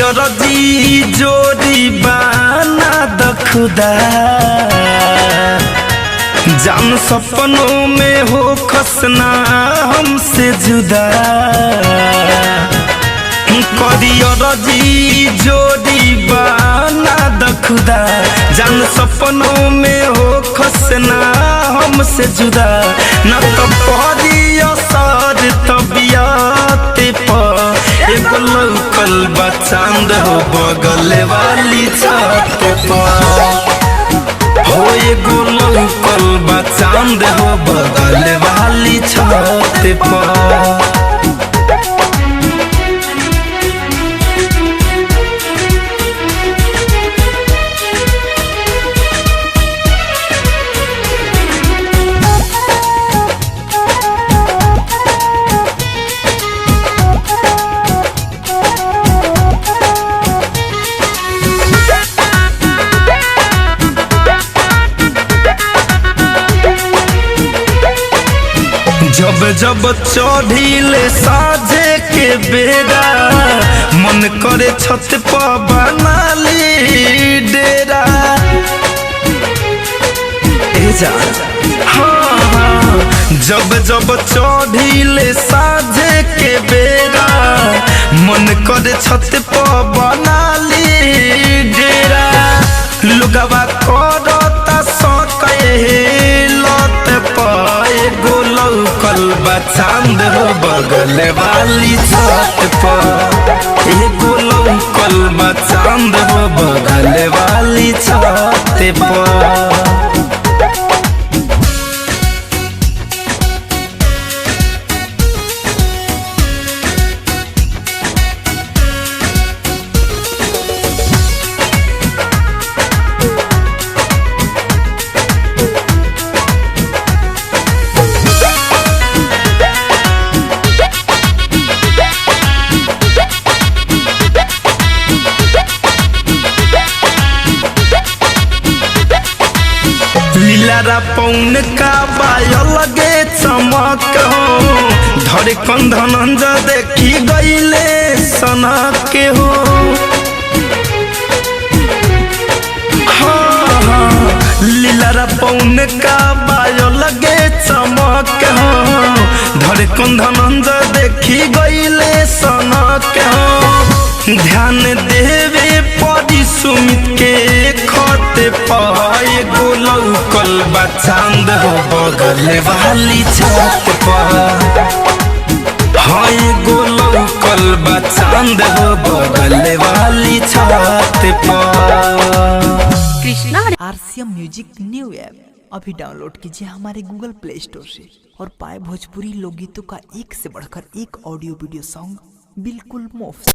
रजी जोड़ी बाना दखुदा जान सपनों में हो खसना हमसे जुदा रजी जोड़ी बाना दखुदा जान सपनों में हो खसना हमसे जुदा न तो पहरी असर तबियत पर एगो लौकल बा चांद हो बगल वाली छत पर हो एगो लौकल बा चांद हो बगल वाली छत पर। जब जब चढ़ीले साझे के बेरा मन करे छत पर बना ली डेरा हाँ जब जब चढ़ीले साझे के बेरा मन करे छत पर बना ली डेरा लुगवा करता लत पाए लौकल बा चांद हो बगल वाली छत पर एगो लौकल बा चांद हो बगल वाली छत पर। लीलारा पौन का बाय लगे चमक हो धरे कंधन देखी गईले सनक के हो हाँ लीलारा पौन का बाय लगे चमक हो धरे कंधन देखी गईले सनक हो ध्यान देवे परी सुमित के खत पाए गो लौकल बा चांद हो बगल वाली छत पर हाँ गो लौकल बा चांद हो बगल वाली छत पर। Krishna RCM music new app अभी डाउनलोड कीजिए हमारे गूगल प्ले स्टोर से और पाए भोजपुरी लोकगीतों का एक से बढ़कर एक ऑडियो वीडियो सॉन्ग बिल्कुल मुफ्त।